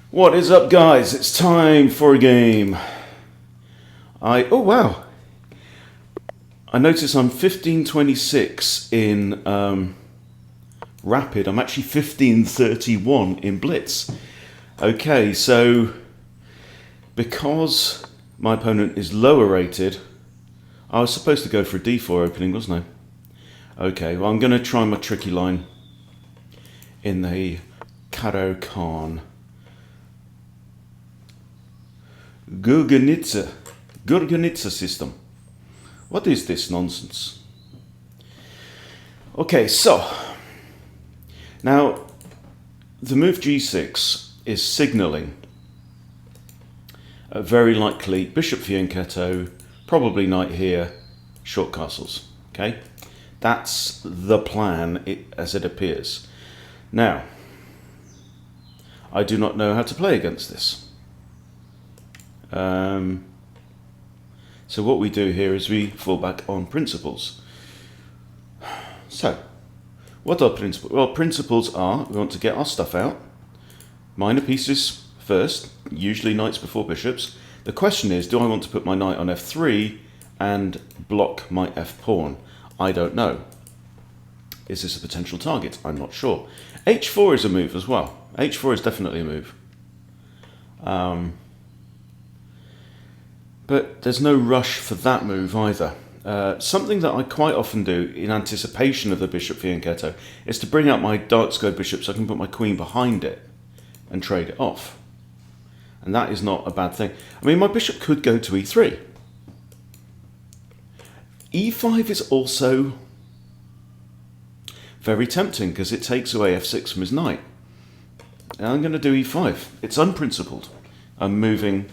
What is up, guys? It's time for a game. Oh wow! I notice I'm 1526 in Rapid. I'm actually 1531 in Blitz. Okay, so because my opponent is lower rated, I was supposed to go for a D4 opening, wasn't I? Okay, well I'm going to try my tricky line in the Caro-Kann. Gurgenitsa system. What is this nonsense? Okay, so now the move G6 is signalling very likely bishop fianchetto, probably knight here, short castles. Okay, that's the plan as it appears. Now, I do not know how to play against this. So what we do here is we fall back on principles. So, what are principles? Well, principles are, we want to get our stuff out. Minor pieces first, usually knights before bishops. The question is, do I want to put my knight on f3 and block my f-pawn? I don't know. Is this a potential target? I'm not sure. h4 is a move as well. h4 is definitely a move. But there's no rush for that move either. Something that I quite often do in anticipation of the bishop fianchetto is to bring out my dark square bishop so I can put my queen behind it and trade it off. And that is not a bad thing. I mean, my bishop could go to e3. e5 is also very tempting because it takes away f6 from his knight. And I'm going to do e5. It's unprincipled. I'm moving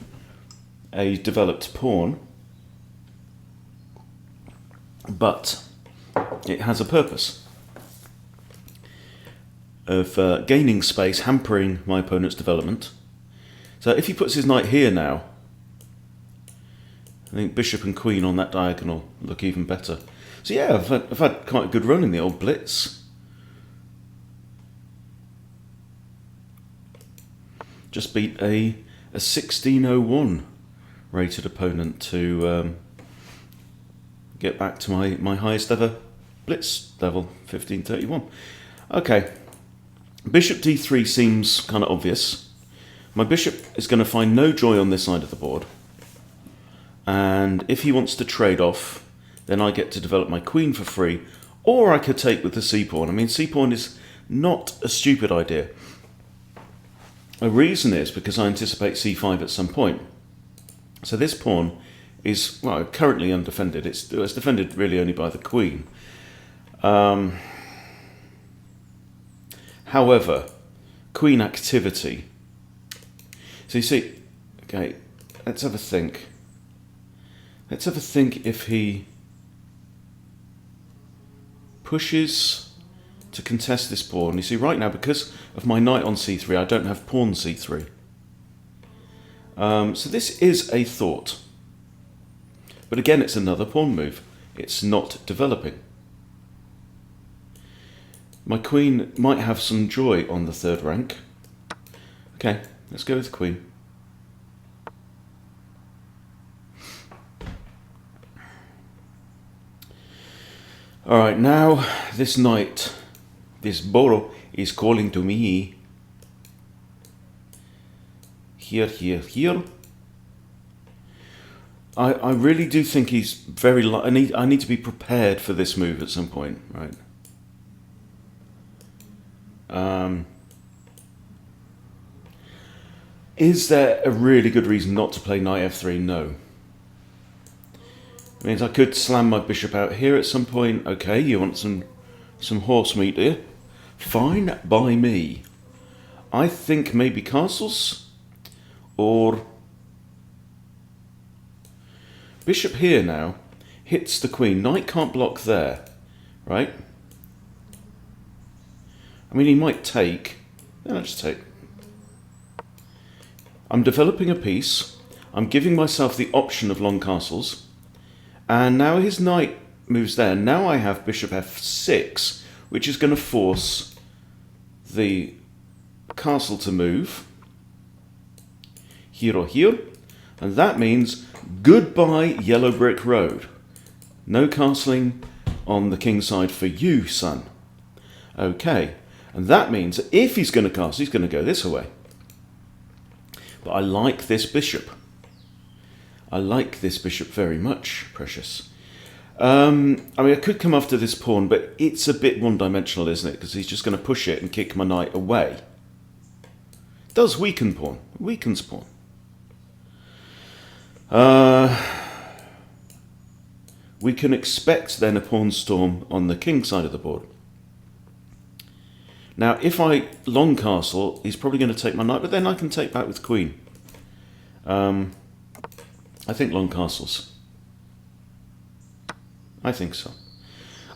a developed pawn, but it has a purpose of gaining space, hampering my opponent's development. So if he puts his knight here now, I think bishop and queen on that diagonal look even better. So yeah, I've had quite a good run in the old Blitz. Just beat a 1601 rated opponent to get back to my highest ever Blitz level, 1531. Okay, bishop d3 seems kind of obvious. My bishop is going to find no joy on this side of the board, and if he wants to trade off, then I get to develop my queen for free, or I could take with the c-pawn. I mean, c-pawn is not a stupid idea. A reason is because I anticipate c5 at some point. So this pawn is, well, currently undefended. It's defended really only by the queen. However, queen activity. So you see, okay, let's have a think. Let's have a think if he pushes to contest this pawn. You see, right now, because of my knight on c3, I don't have pawn c3. So this is a thought. But again, it's another pawn move. It's not developing. My queen might have some joy on the third rank. Okay, let's go with the queen. Alright, now this knight, this Boro, is calling to me. Here, here, here. I really do think he's very... I need to be prepared for this move at some point, right? Is there a really good reason not to play knight f3? No. It means I could slam my bishop out here at some point. Okay, you want some horse meat here? Fine by me. I think maybe castles, or bishop here now hits the queen. Knight can't block there, right? I mean, he might take. Then I'll just take. I'm developing a piece. I'm giving myself the option of long castles. And now his knight moves there. Now I have bishop f6, which is going to force the castle to move. here, here. And that means goodbye Yellow Brick Road. No castling on the king's side for you, son. Okay, and that means that if he's going to castle, he's going to go this way. But I like this bishop. I like this bishop very much, precious. I mean, I could come after this pawn, but it's a bit one-dimensional, isn't it? Because he's just going to push it and kick my knight away. Does weaken pawn. Weakens pawn. We can expect then a pawn storm on the king side of the board. Now, if I long castle, he's probably going to take my knight, but then I can take back with queen. I think long castles. I think so.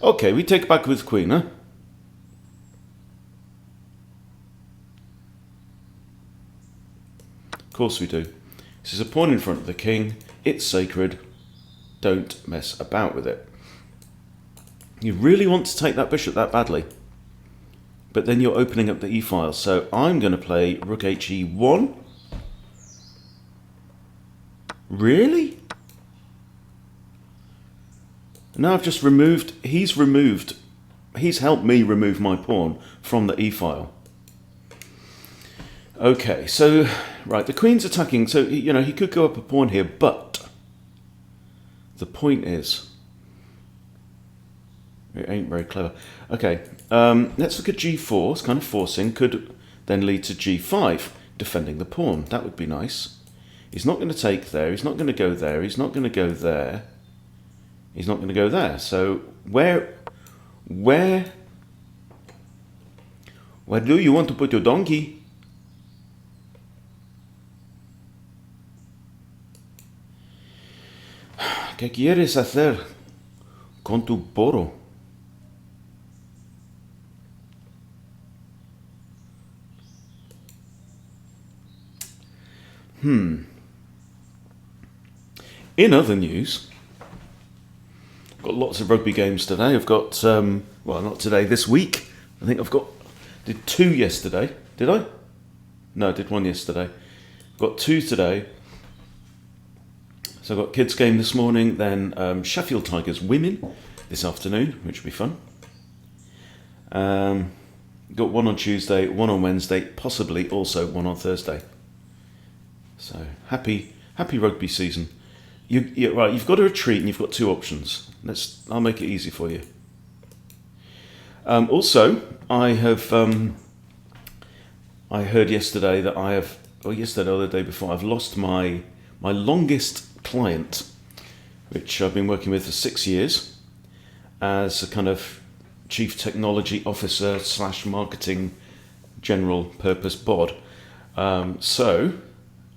Okay, we take back with queen, huh? Of course we do. This is a pawn in front of the king. It's sacred. Don't mess about with it. You really want to take that bishop that badly. But then you're opening up the e-file. So I'm going to play rook he1. Really? Now I've just removed, he's helped me remove my pawn from the e-file. Okay, so, right, the queen's attacking, so, you know, he could go up a pawn here, but the point is, it ain't very clever. Okay, let's look at g4, it's kind of forcing, could then lead to g5, defending the pawn. That would be nice. He's not going to take there, he's not going to go there, he's not going to go there. He's not going to go there. So where do you want to put your donkey? ¿Qué quieres hacer con tu poro? In other news, got lots of rugby games today. I've got, well, not today, this week. I think did 2 yesterday. Did I? No, I did 1 yesterday. Got 2 today. So I've got kids game this morning, then Sheffield Tigers women this afternoon, which will be fun. Got 1 on Tuesday, 1 on Wednesday, possibly also 1 on Thursday. So happy rugby season. Right, you've got a retreat and you've got 2 options. I'll make it easy for you. Also, I heard yesterday that yesterday or the day before, I've lost my longest client, which I've been working with for 6 years as a kind of chief technology officer / marketing general purpose bod. So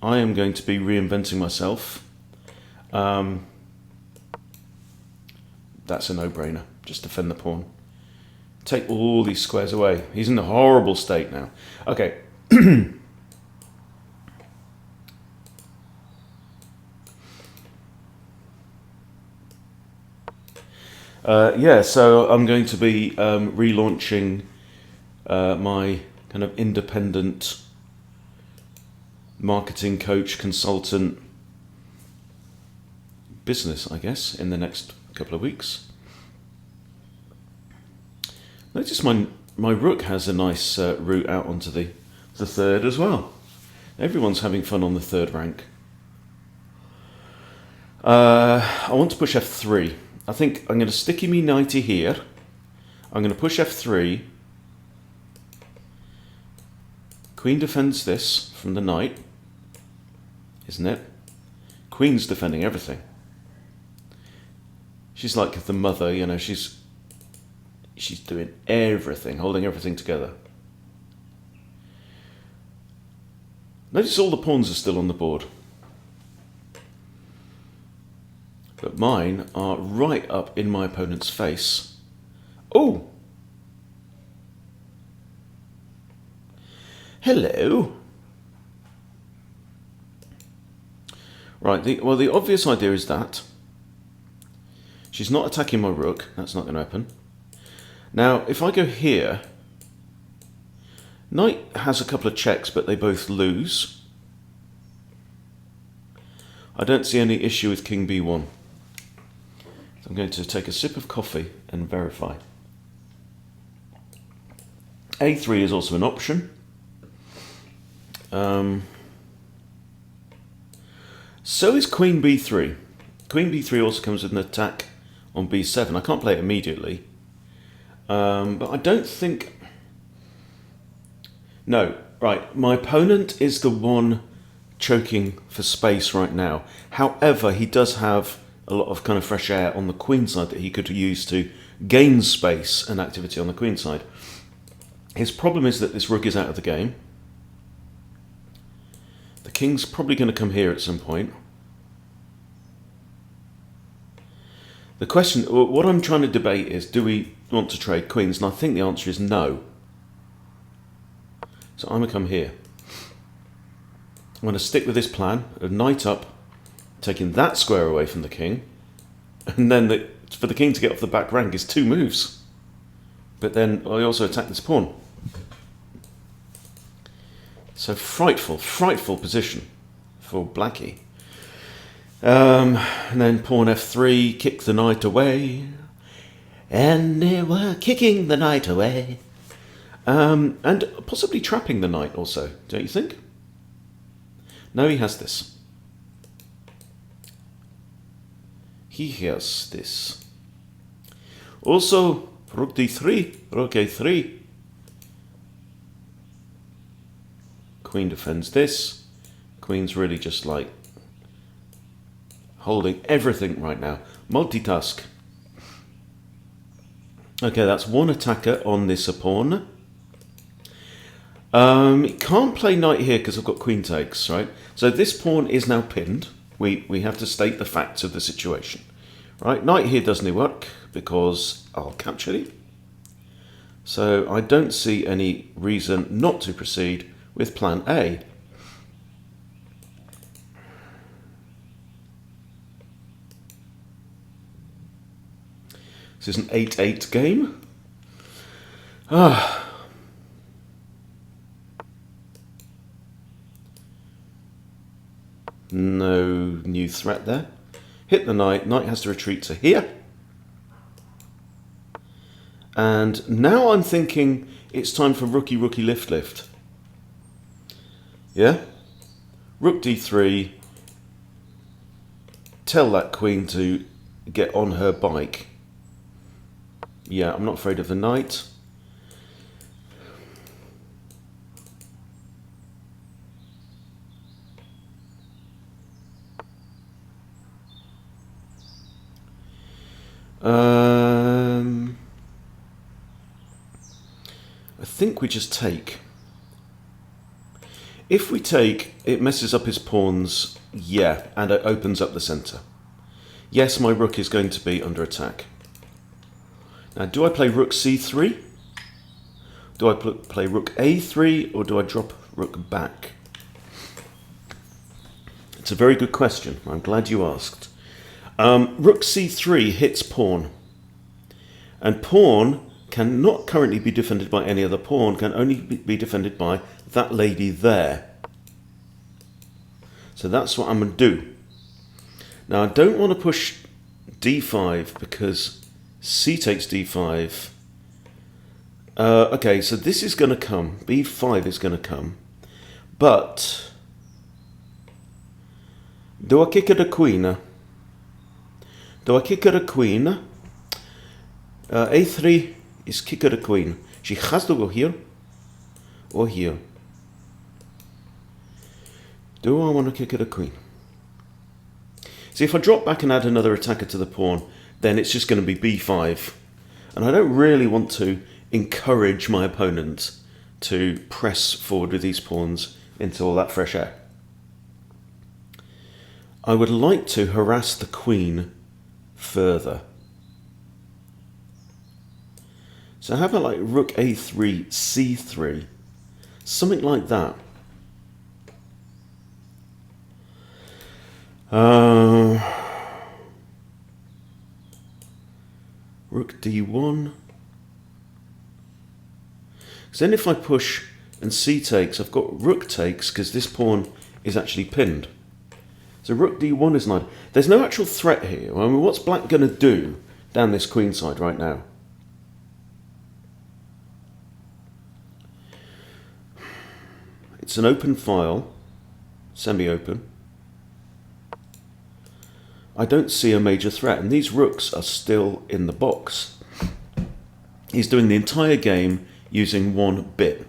I am going to be reinventing myself. That's a no-brainer. Just defend the pawn. Take all these squares away. He's in a horrible state now. Okay. Yeah, so I'm going to be relaunching my kind of independent marketing coach consultant business, I guess, in the next couple of weeks. Notice my rook has a nice route out onto the third as well. Everyone's having fun on the third rank. I want to push f3. I think I'm going to sticky me knighty here. I'm going to push f3. Queen defends this from the knight, isn't it? Queen's defending everything. She's like the mother, you know, she's doing everything, holding everything together. Notice all the pawns are still on the board. But mine are right up in my opponent's face. Oh! Hello! Right, the obvious idea is that she's not attacking my rook. That's not going to happen. Now, if I go here, knight has a couple of checks, but they both lose. I don't see any issue with king b1. So I'm going to take a sip of coffee and verify. a3 is also an option. So is queen b3. Queen b3 also comes with an attack on b7. I can't play it immediately. But I don't think... No, right. My opponent is the one choking for space right now. However, he does have a lot of kind of fresh air on the queen side that he could use to gain space and activity on the queen side. His problem is that this rook is out of the game. The king's probably going to come here at some point. The question, what I'm trying to debate is, do we want to trade queens? And I think the answer is no. So I'm going to come here. I'm going to stick with this plan of knight up, taking that square away from the king. And then for the king to get off the back rank is 2 moves. But then I also attack this pawn. So frightful, frightful position for Blackie. And then pawn f3, kick the knight away. And they were kicking the knight away. And possibly trapping the knight also, don't you think? No, he has this. He has this. Also, rook d3, rook a3. Queen defends this. Queen's really just like holding everything right now. Multitask. Okay, that's one attacker on this pawn. Can't play knight here because I've got queen takes, right? So this pawn is now pinned. We have to state the facts of the situation. Right, knight here doesn't work because I'll capture it. So I don't see any reason not to proceed with plan A. This is an 8-8 game. No new threat there. Hit the knight. Knight has to retreat to here. And now I'm thinking it's time for rookie, rookie, lift, lift. Yeah? Rook d3. Tell that queen to get on her bike. Yeah, I'm not afraid of the knight. I think we just take. If we take, it messes up his pawns, yeah, and it opens up the centre. Yes, my rook is going to be under attack. Now, do I play rook c3? Do I play rook a3, or do I drop rook back? It's a very good question. I'm glad you asked. Rook c3 hits pawn. And pawn cannot currently be defended by any other pawn, can only be defended by that lady there. So that's what I'm going to do. Now, I don't want to push d5 because c takes d5. Okay, so this is going to come. b5 is going to come. But do I kick at a queen? Do I kick at a queen? A3 is kick at a queen. She has to go here or here. Do I want to kick at a queen? See, if I drop back and add another attacker to the pawn, then it's just going to be b5. And I don't really want to encourage my opponent to press forward with these pawns into all that fresh air. I would like to harass the queen further. So how about like rook a3, c3, something like that. Rook d1. Because then if I push and c takes, I've got rook takes because this pawn is actually pinned. So rook d1 is an idea. There's no actual threat here. I mean, what's black going to do down this queen side right now? It's an open file, semi-open. I don't see a major threat, and these rooks are still in the box. He's doing the entire game using one bit,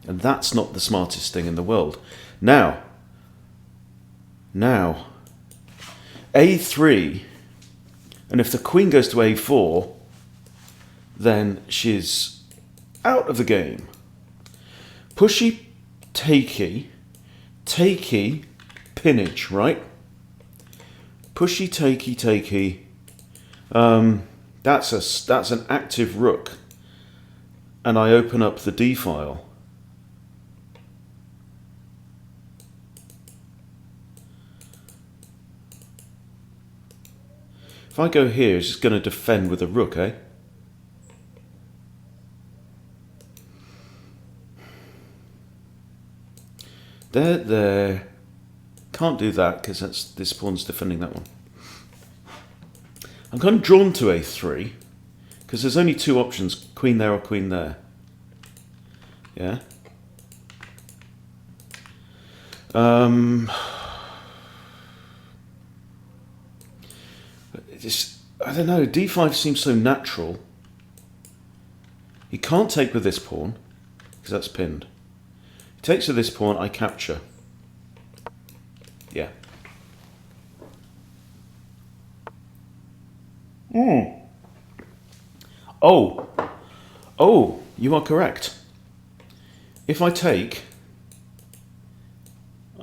and that's not the smartest thing in the world. Now, a3, and if the queen goes to a4, then she's out of the game. Pushy, takey, pinnage, right? Pushy, takey. That's an active rook, and I open up the d file. If I go here, it's just going to defend with a rook, eh? There. Can't do that because this pawn's defending that one. I'm kind of drawn to a3 because there's only two options: queen there or queen there. Yeah. I don't know. d5 seems so natural. He can't take with this pawn because that's pinned. He takes with this pawn. I capture. Yeah. Oh, you are correct. If I take,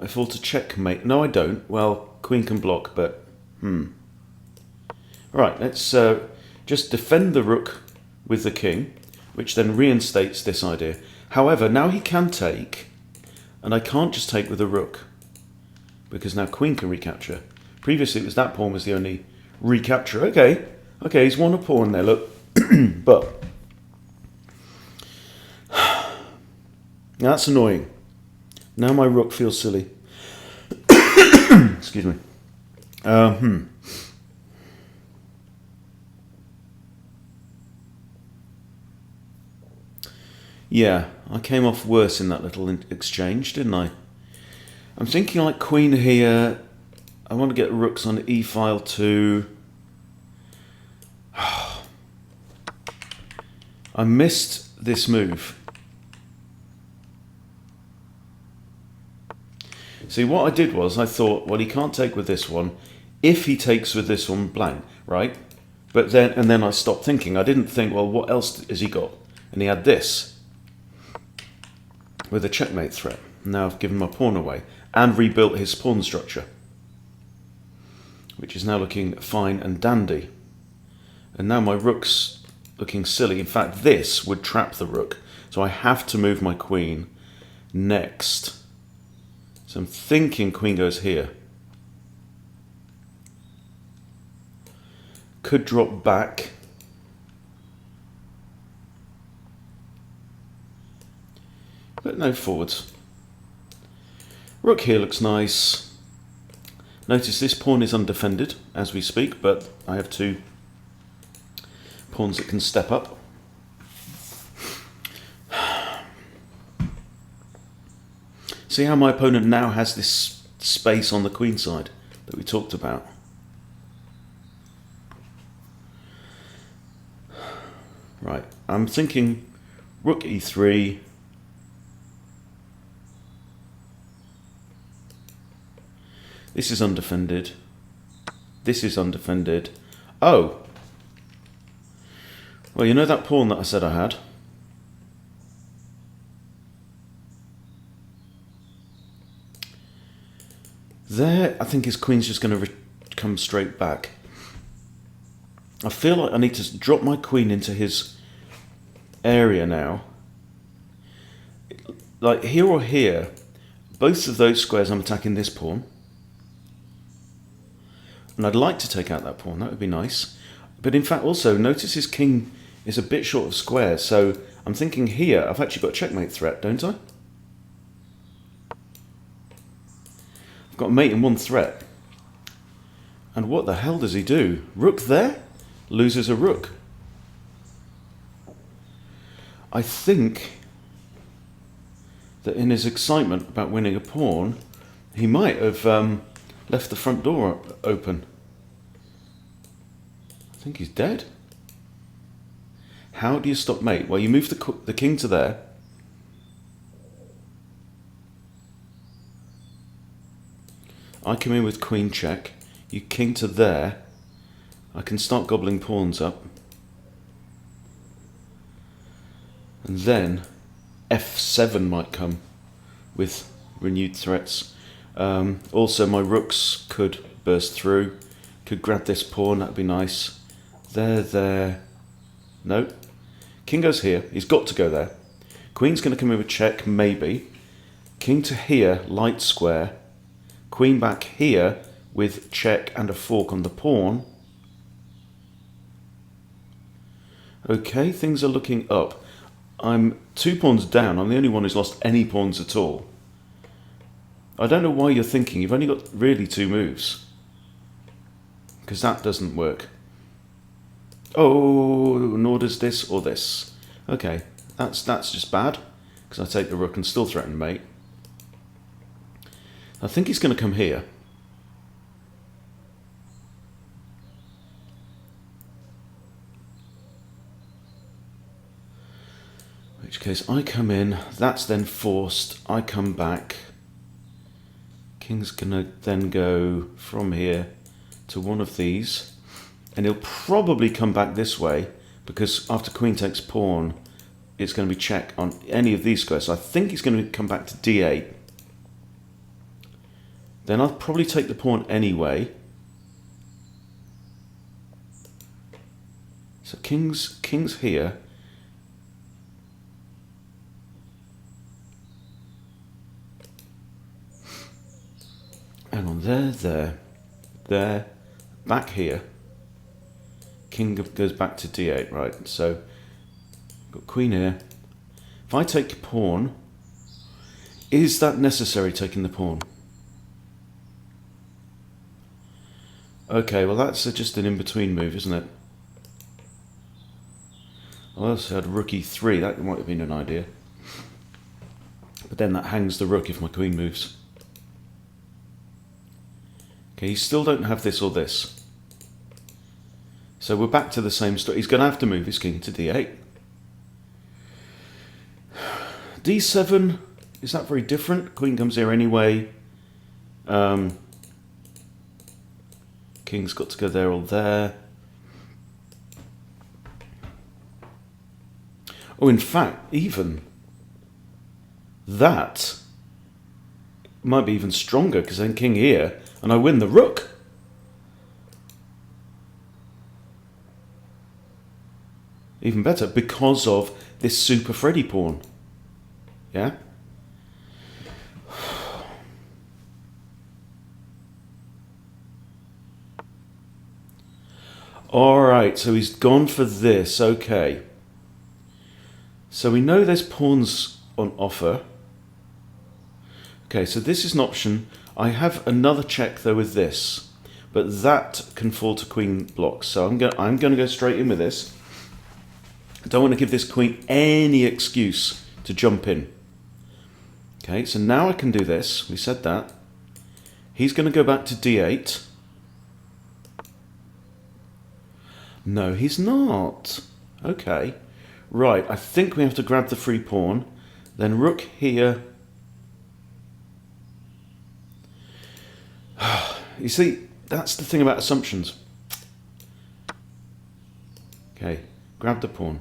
I fall to checkmate. No, I don't. Well, queen can block, but Right, let's just defend the rook with the king, which then reinstates this idea. However, now he can take, and I can't just take with the rook, because now queen can recapture. Previously, it was that pawn was the only recapture. Okay, he's won a pawn there, look. But now that's annoying. Now my rook feels silly. Excuse me. Yeah, I came off worse in that little exchange, didn't I? I'm thinking like queen here. I want to get rooks on e file too. I missed this move. See, what I did was I thought, well, he can't take with this one. If he takes with this one, blank, right? But then I stopped thinking. I didn't think, well, what else has he got? And he had this with a checkmate threat. Now I've given my pawn away and rebuilt his pawn structure, which is now looking fine and dandy. And now my rook's looking silly. In fact, this would trap the rook. So I have to move my queen next. So I'm thinking queen goes here. Could drop back. But no forwards. Rook here looks nice. Notice this pawn is undefended as we speak, but I have two pawns that can step up. See how my opponent now has this space on the queen side that we talked about. Right, I'm thinking rook e3. This is undefended. This is undefended. Oh! Well, you know that pawn that I said I had? There, I think his queen's just going to come straight back. I feel like I need to drop my queen into his area now. Like here or here, both of those squares I'm attacking this pawn. And I'd like to take out that pawn, that would be nice. But in fact also, notice his king is a bit short of squares, so I'm thinking here, I've actually got a checkmate threat, don't I? I've got a mate and one threat. And what the hell does he do? Rook there? Loses a rook. I think that in his excitement about winning a pawn, he might have left the front door open. I think he's dead. How do you stop mate? Well, you move the king to there. I come in with queen check. You king to there. I can start gobbling pawns up. And then f7 might come with renewed threats. Also, my rooks could burst through. Could grab this pawn, that'd be nice. There. No. King goes here. He's got to go there. Queen's going to come in with check, maybe. King to here, light square. Queen back here with check and a fork on the pawn. Okay, things are looking up. I'm 2 pawns down. I'm the only one who's lost any pawns at all. I don't know why you're thinking you've only got really 2 moves. Because that doesn't work. Oh, nor does this or this. Okay, that's just bad. Because I take the rook and still threaten mate. I think he's going to come here. In which case I come in, that's then forced, I come back. King's going to then go from here to one of these. And he'll probably come back this way because after queen takes pawn, it's going to be check on any of these squares. So I think he's going to come back to d8. Then I'll probably take the pawn anyway. So king's here. Hang on, there, back here. King goes back to d8, right? So got queen here. If I take pawn, is that necessary taking the pawn? Okay, well that's just an in-between move, isn't it? I also had rook e3, that might have been an idea. But then that hangs the rook if my queen moves. Okay, you still don't have this or this. So we're back to the same story. He's going to have to move his king to d8. d7, is that very different? Queen comes here anyway. King's got to go there or there. Oh, in fact, even that might be even stronger because then king here and I win the rook. Even better because of this super Freddy pawn. Yeah? Alright, so he's gone for this. Okay. So we know there's pawns on offer. Okay, so this is an option. I have another check though with this, but that can fall to queen blocks. So I'm going to go straight in with this. I don't want to give this queen any excuse to jump in. Okay, so now I can do this. We said that. He's going to go back to d8. No, he's not. Okay. Right, I think we have to grab the free pawn. Then rook here. You see, that's the thing about assumptions. Okay, grab the pawn.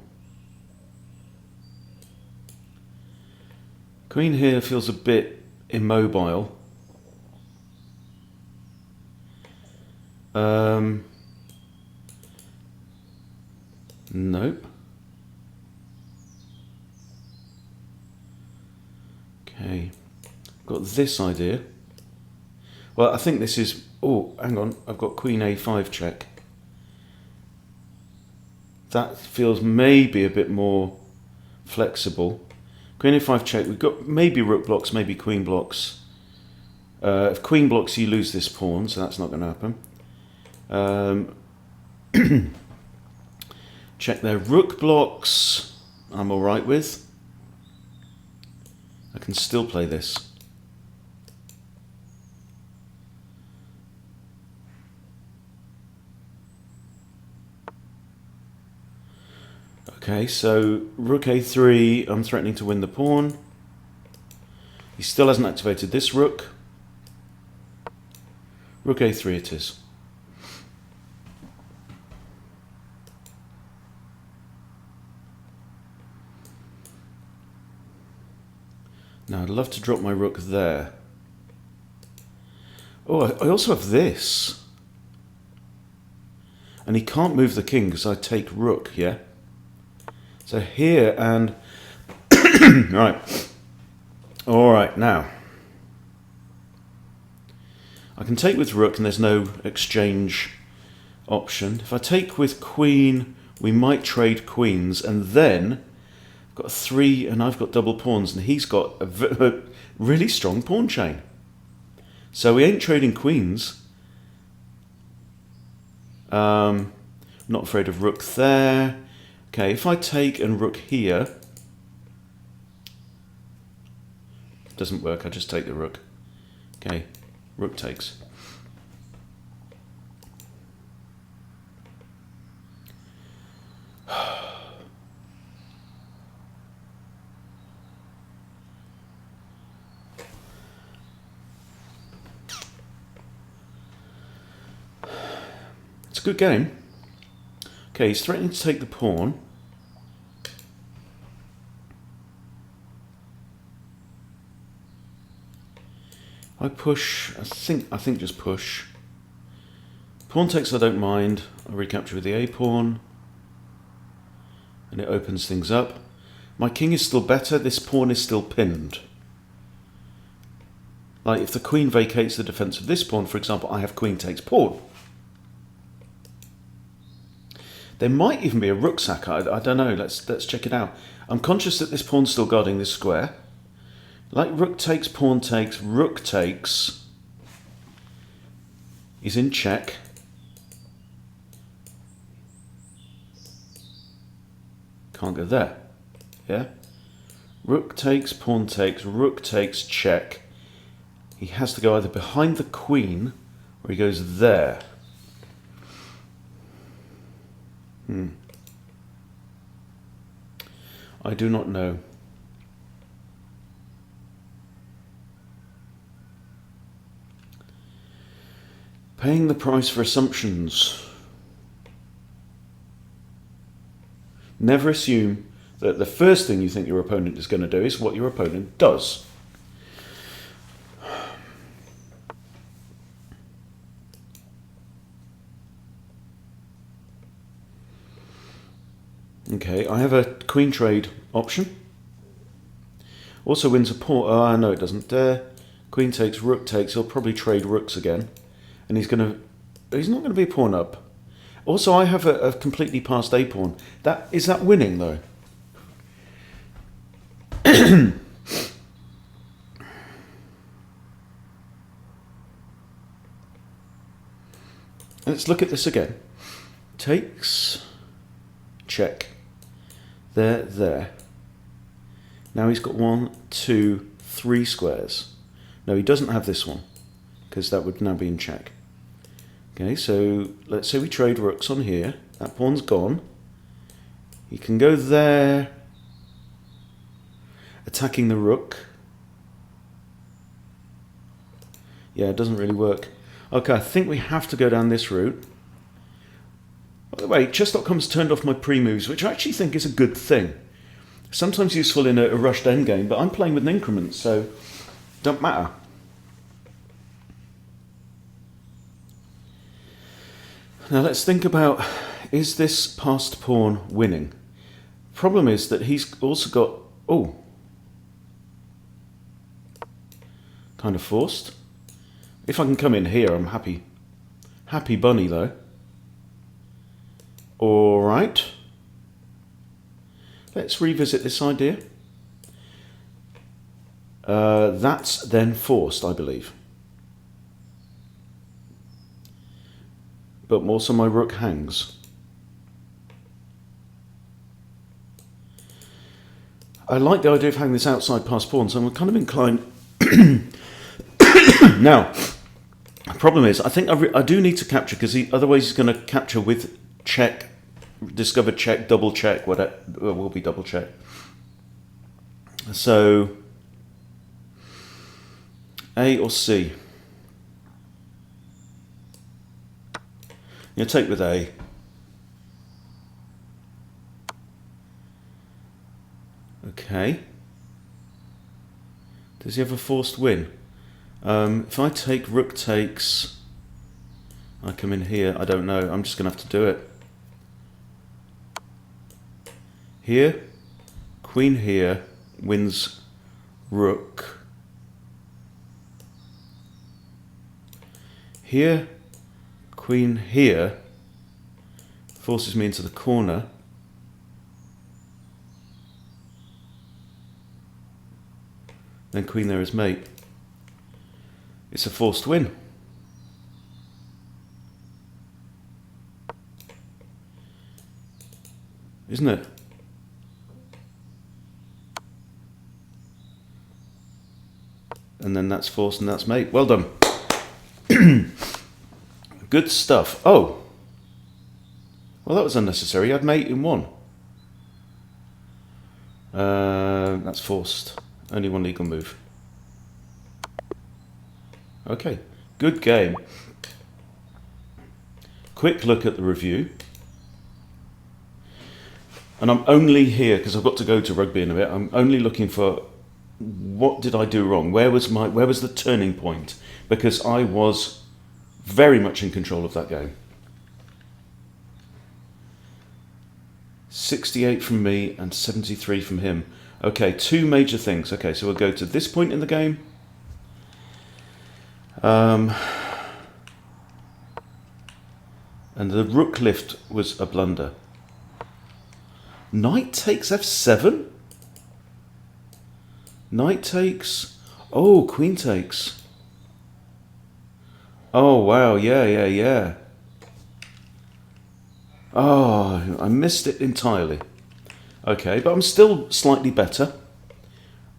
Queen here feels a bit immobile. Nope. Okay, got this idea. Well, I think this is... Oh, hang on. I've got queen a5 check. That feels maybe a bit more flexible. Queen a5 check. We've got maybe rook blocks, maybe queen blocks. If queen blocks, you lose this pawn, so that's not going to happen. Check their rook blocks. I'm alright with. I can still play this. Okay, so rook a3, I'm threatening to win the pawn. He still hasn't activated this rook. Rook a3 it is. Now I'd love to drop my rook there. Oh, I also have this. And he can't move the king because I take rook, yeah? So here and... right. Alright, now. I can take with rook and there's no exchange option. If I take with queen, we might trade queens, and then I've got 3 and I've got double pawns, and he's got a really strong pawn chain. So we ain't trading queens. Not afraid of rook there. Okay, if I take and rook here, doesn't work, I just take the rook. Okay, rook takes. It's a good game. Okay, he's threatening to take the pawn. I push, I think just push. Pawn takes I don't mind. I recapture with the A pawn. And it opens things up. My king is still better, this pawn is still pinned. Like if the queen vacates the defense of this pawn, for example, I have queen takes pawn. There might even be a rook sack, I don't know, let's check it out. I'm conscious that this pawn's still guarding this square. Like rook takes, pawn takes, rook takes. He's in check. Can't go there. Yeah? Rook takes, pawn takes, rook takes, check. He has to go either behind the queen or he goes there. I do not know. Paying the price for assumptions. Never assume that the first thing you think your opponent is going to do is what your opponent does. Okay, I have a queen trade option. Also wins a pawn. No, it doesn't. Queen takes, rook takes. He'll probably trade rooks again, and he's not going to be a pawn up. Also, I have a completely passed a pawn. Is that winning though? Let's look at this again. Takes, check. There. Now he's got 1, 2, 3 squares. No, he doesn't have this one, because that would now be in check. Okay, so let's say we trade rooks on here. That pawn's gone. He can go there, attacking the rook. Yeah, it doesn't really work. Okay, I think we have to go down this route. By the way, chess.com's turned off my pre-moves, which I actually think is a good thing. Sometimes useful in a rushed endgame, but I'm playing with an increment, so don't matter. Now let's think about, is this passed pawn winning? Problem is that he's also got, kind of forced. If I can come in here, I'm happy. Happy bunny though. Alright. Let's revisit this idea. That's then forced, I believe. but also my rook hangs. I like the idea of having this outside pass pawn, so I'm kind of inclined. Now, the problem is, I think I do need to capture, because otherwise he's going to capture with check, discovered check, double check, whatever, will be double check. So, A or C? You take with A. Okay. Does he have a forced win? If I take rook takes, I come in here, I don't know, I'm just going to have to do it. Here, queen here, wins rook. Here, queen here, forces me into the corner. Then queen there is mate. It's a forced win. Isn't it? And then that's forced and that's mate. Well done. Good stuff. Oh. Well, that was unnecessary. I had mate in one. That's forced. Only one legal move. Okay, good game. Quick look at the review. And I'm only here, because I've got to go to rugby in a bit, I'm only looking for what did I do wrong? Where was the turning point? Because I was very much in control of that game. 68 from me and 73 from him. Okay, two major things. Okay, so we'll go to this point in the game. And the rook lift was a blunder. Knight takes f7? Knight takes... Oh, queen takes. Oh, wow, yeah. Oh, I missed it entirely. Okay, but I'm still slightly better.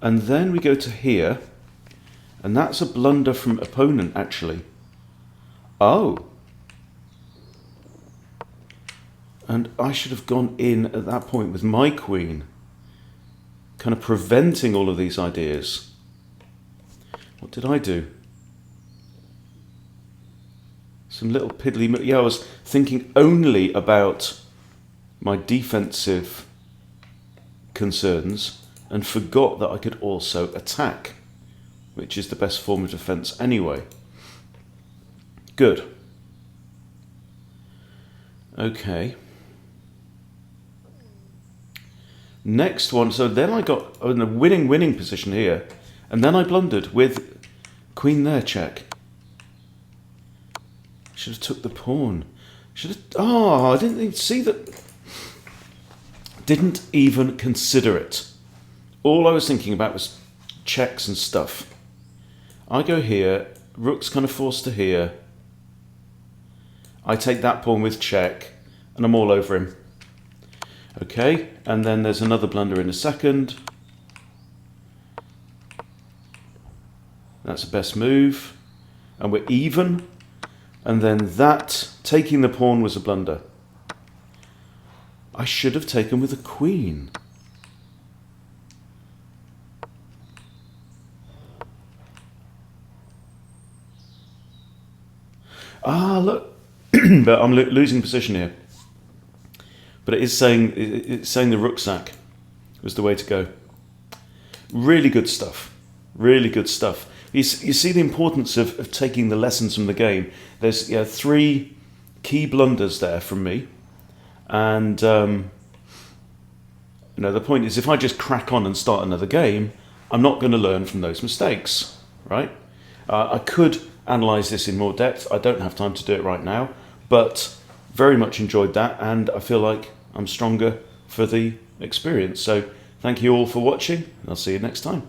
And then we go to here. And that's a blunder from opponent, actually. Oh. And I should have gone in at that point with my queen, kind of preventing all of these ideas. What did I do? Some little piddly... Yeah, I was thinking only about my defensive concerns and forgot that I could also attack, which is the best form of defense anyway. Good. Okay. Next one, so then I got in a winning position here, and then I blundered with queen there, check. Should have took the pawn. Should have... Oh, I didn't even see that. Didn't even consider it. All I was thinking about was checks and stuff. I go here, rook's kind of forced to here. I take that pawn with check, and I'm all over him. Okay, and then there's another blunder in a second. That's the best move. And we're even. And then that, taking the pawn was a blunder. I should have taken with a queen. Ah, look. But I'm losing position here. But it's saying the rucksack was the way to go. Really good stuff. Really good stuff. You see the importance of taking the lessons from the game. There's 3 key blunders there from me. And the point is, if I just crack on and start another game, I'm not going to learn from those mistakes, right? I could analyse this in more depth. I don't have time to do it right now. But very much enjoyed that, and I feel like I'm stronger for the experience. So thank you all for watching, and I'll see you next time.